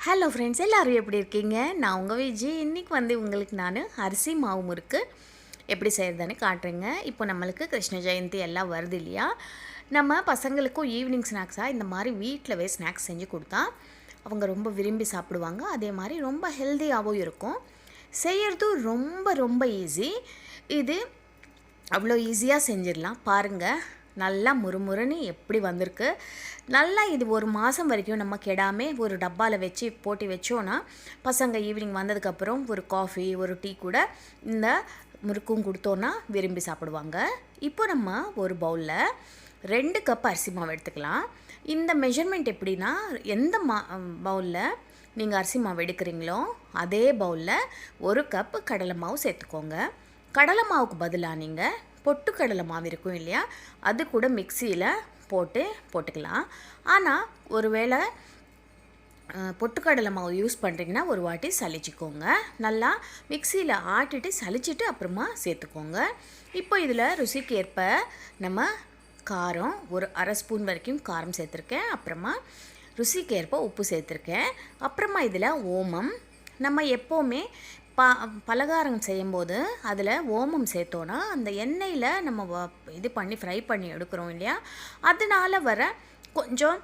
Hello friends, எல்லோரும் எப்படி இருக்கீங்க? நான் உங்கள் விஜி. இன்றைக்கி உங்களுக்கு நான் அரிசி மாவு முறுக்கு எப்படி செய்கிறதுன்னு காட்டுறேங்க. இப்போ நம்மளுக்கு கிருஷ்ண ஜெயந்தி எல்லாம் வருது இல்லையா? நம்ம பசங்களுக்கும் ஈவினிங் ஸ்நாக்ஸாக இந்த மாதிரி வீட்டிலவே ஸ்நாக்ஸ் செஞ்சு கொடுத்தா அவங்க ரொம்ப விரும்பி சாப்பிடுவாங்க. அதே மாதிரி ரொம்ப ஹெல்த்தியாகவும் இருக்கும். செய்கிறதும் ரொம்ப ரொம்ப ஈஸி. இது அவ்வளோ ஈஸியாக செஞ்சிடலாம். பாருங்கள், நல்லா முறுமுறுன்னு எப்படி வந்திருக்கு. நல்லா இது ஒரு மாதம் வரைக்கும் நம்ம கெடாமல் ஒரு டப்பாவில் வச்சு போட்டு வச்சோன்னா பசங்க ஈவினிங் வந்ததுக்கப்புறம் ஒரு காஃபி ஒரு டீ கூட இந்த முறுக்கும் கொடுத்தோன்னா விரும்பி சாப்பிடுவாங்க. இப்போ நம்ம ஒரு பவுலில் 2 கப் அரிசி மாவு எடுத்துக்கலாம். இந்த மெஷர்மெண்ட் எப்படின்னா, எந்த பவுலில் நீங்கள் அரிசி மாவு எடுக்கிறீங்களோ அதே பவுலில் 1 கப் கடலை மாவு சேர்த்துக்கோங்க. கடலை மாவுக்கு பதிலாக நீங்கள் பொட்டுக்கடலை மாவு இருக்கும் இல்லையா, அது கூட மிக்சியில் போட்டுக்கலாம். ஆனால் ஒருவேளை பொட்டுக்கடலை மாவு யூஸ் பண்ணுறீங்கன்னா ஒரு வாட்டி சலிச்சிக்கோங்க. நல்லா மிக்சியில் ஆட்டிட்டு சலிச்சிட்டு அப்புறமா சேர்த்துக்கோங்க. இப்போ இதில் ருசிக்கு ஏற்ப நம்ம காரம் ஒரு அரை ஸ்பூன் வரைக்கும் காரம் சேர்த்துருக்கேன். அப்புறமா ருசிக்கு ஏற்ப உப்பு சேர்த்துருக்கேன். அப்புறமா இதில் ஓமம், நம்ம எப்போவுமே பலகாரம் செய்யும்போது அதில் ஓமம் சேர்த்தோன்னா அந்த எண்ணெயில் நம்ம இது பண்ணி ஃப்ரை பண்ணி எடுக்கிறோம் இல்லையா, அதனால் வர கொஞ்சம்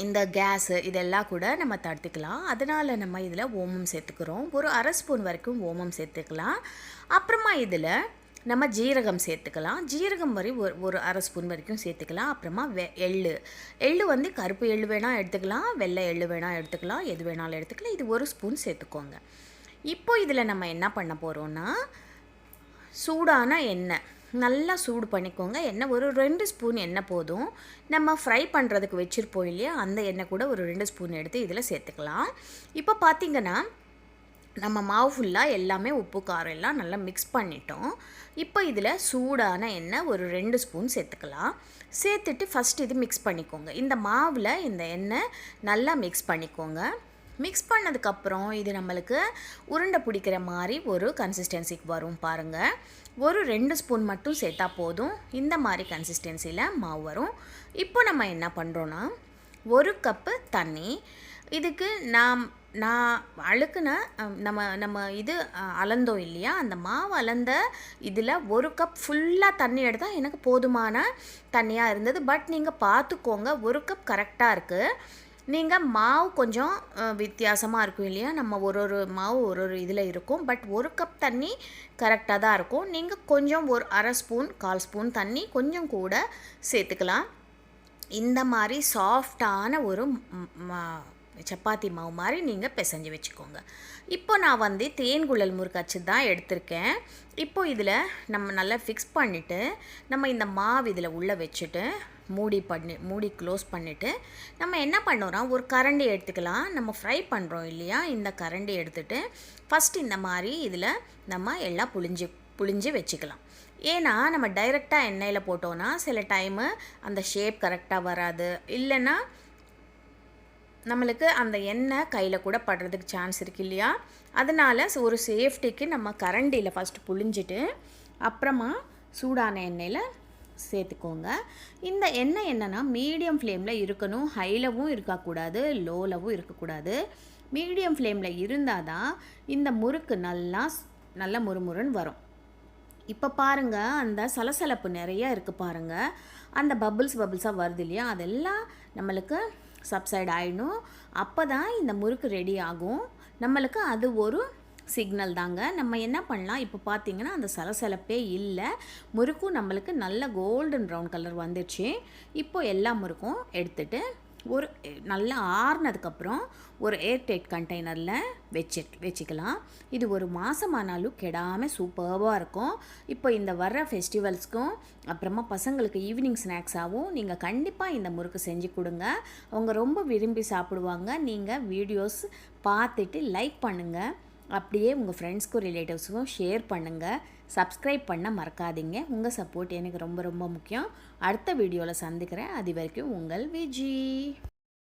இந்த கேஸு இதெல்லாம் கூட நம்ம தடுத்துக்கலாம். அதனால் நம்ம இதில் ஓமம் சேர்த்துக்கிறோம். ஒரு அரை ஸ்பூன் வரைக்கும் ஓமம் சேர்த்துக்கலாம். அப்புறமா இதில் நம்ம ஜீரகம் சேர்த்துக்கலாம். ஜீரகம் ஒரு அரை ஸ்பூன் வரைக்கும் சேர்த்துக்கலாம். அப்புறமா எள்ளு கருப்பு எள்ளு வேணால் எடுத்துக்கலாம், வெள்ளை எள்ளு வேணால் எடுத்துக்கலாம், எது வேணாலும் எடுத்துக்கலாம். இது 1 ஸ்பூன் சேர்த்துக்கோங்க. இப்போ இதில் நம்ம என்ன பண்ண போகிறோன்னா, சூடான எண்ணெய் நல்லா சூடு பண்ணிக்கோங்க. எண்ணெய் ஒரு 2 ஸ்பூன் எண்ணெய் போதும். நம்ம ஃப்ரை பண்ணுறதுக்கு வச்சுருப்போம் இல்லையா, அந்த எண்ணெய் கூட ஒரு 2 ஸ்பூன் எடுத்து இதில் சேர்த்துக்கலாம். இப்போ பார்த்திங்கன்னா நம்ம மாவு ஃபுல்லாக எல்லாமே உப்பு காரம் எல்லாம் நல்லா மிக்ஸ் பண்ணிட்டோம். இப்போ இதில் சூடான எண்ணெய் ஒரு 2 ஸ்பூன் சேர்த்துக்கலாம். சேர்த்துட்டு ஃபஸ்ட் இது மிக்ஸ் பண்ணிக்கோங்க. இந்த மாவில் இந்த எண்ணெய் நல்லா மிக்ஸ் பண்ணிக்கோங்க. மிக்ஸ் பண்ணதுக்கப்புறம் இது நம்மளுக்கு உருண்டை பிடிக்கிற மாதிரி ஒரு கன்சிஸ்டன்சிக்கு வரும். பாருங்கள், ஒரு 2 ஸ்பூன் மட்டும் சேர்த்தா போதும். இந்த மாதிரி கன்சிஸ்டன்சியில் மாவு வரும். இப்போ நம்ம என்ன பண்ணுறோன்னா, 1 கப்பு தண்ணி. இதுக்கு நான் அழுக்குன நம்ம இது அளந்தோம் இல்லையா, அந்த மாவு அளந்த இதில் 1 கப் ஃபுல்லாக தண்ணி எடுத்தால் எனக்கு போதுமான தண்ணியாக இருந்தது. பட் நீங்கள் பார்த்துக்கோங்க, 1 கப் கரெக்டாக இருக்குது. நீங்கள் மாவு கொஞ்சம் வித்தியாசமாக இருக்கும் இல்லையா, நம்ம ஒரு மாவு ஒரு இதில் இருக்கும். பட் 1 கப் தண்ணி கரெக்டாக தான் இருக்கும். நீங்கள் கொஞ்சம் ஒரு அரை ஸ்பூன் 1/4 ஸ்பூன் தண்ணி கொஞ்சம் கூட சேர்த்துக்கலாம். இந்த மாதிரி சாஃப்டான ஒரு சப்பாத்தி மாவு மாதிரி நீங்கள் பிசைஞ்சு வச்சுக்கோங்க. இப்போ நான் தேன்குழல் முறுக்காச்சு தான் எடுத்திருக்கேன். இப்போ இதில் நம்ம நல்லா ஃபிக்ஸ் பண்ணிவிட்டு நம்ம இந்த மாவு இதில் உள்ளே வச்சுட்டு மூடி க்ளோஸ் பண்ணிவிட்டு நம்ம என்ன பண்ணுறோம்னா, ஒரு கரண்டி எடுத்துக்கலாம். நம்ம ஃப்ரை பண்ணுறோம் இல்லையா, இந்த கரண்டி எடுத்துகிட்டு ஃபஸ்ட்டு இந்த மாதிரி இதில் நம்ம எல்லாம் புழிஞ்சு வச்சுக்கலாம். ஏன்னா நம்ம டைரெக்டாக எண்ணெயில் போட்டோன்னா சில டைமு அந்த ஷேப் கரெக்டாக வராது, இல்லைன்னா நம்மளுக்கு அந்த எண்ணெய் கையில் கூட படுறதுக்கு சான்ஸ் இருக்குது இல்லையா. அதனால் ஒரு சேஃப்டிக்கு நம்ம கரண்டியில் ஃபஸ்ட்டு புழிஞ்சிட்டு அப்புறமா சூடான எண்ணெயில் சேர்த்துக்கோங்க. இந்த எண்ணெய் என்னென்னா மீடியம் ஃப்ளேமில் இருக்கணும். ஹைலவும் இருக்கக்கூடாது, லோலவும் இருக்கக்கூடாது. மீடியம் ஃப்ளேமில் இருந்தால் தான் இந்த முறுக்கு நல்லா முறுமுறுன்னு வரும். இப்போ பாருங்கள், அந்த சலசலப்பு நிறைய இருக்குது பாருங்கள். அந்த பபிள்ஸாக வருது இல்லையா, அதெல்லாம் நம்மளுக்கு சப்சைட் ஆகிடும். அப்போ தான் இந்த முறுக்கு ரெடி ஆகும். நம்மளுக்கு அது ஒரு சிக்னல் தாங்க. நம்ம என்ன பண்ணலாம், இப்போ பார்த்திங்கன்னா அந்த சலசலப்பே இல்லை. முறுக்கும் நம்மளுக்கு நல்ல கோல்டன் ப்ரௌன் கலர் வந்துடுச்சு. இப்போ எல்லா முறுக்கும் எடுத்துகிட்டு ஒரு நல்லா ஆறுனதுக்கப்புறம் ஒரு ஏர்டைட் கண்டெய்னரில் வச்சுக்கலாம். இது ஒரு மாதமானாலும் கெடாமல் சூப்பராக இருக்கும். இப்போ இந்த வர்ற ஃபெஸ்டிவல்ஸ்க்கும் அப்புறமா பசங்களுக்கு ஈவினிங் ஸ்நாக்ஸாகவும் நீங்கள் கண்டிப்பாக இந்த முறுக்கு செஞ்சு கொடுங்க. அவங்க ரொம்ப விரும்பி சாப்பிடுவாங்க. நீங்கள் வீடியோஸ் பார்த்துட்டு லைக் பண்ணுங்கள். அப்படியே உங்கள் ஃப்ரெண்ட்ஸ்க்கும் ரிலேட்டிவ்ஸுக்கும் ஷேர் பண்ணுங்கள். சப்ஸ்கிரைப் பண்ண மறக்காதீங்க. உங்கள் சப்போர்ட் எனக்கு ரொம்ப ரொம்ப முக்கியம். அடுத்த வீடியோவில் சந்திக்கிறேன். அது வரைக்கும் உங்கள் விஜி.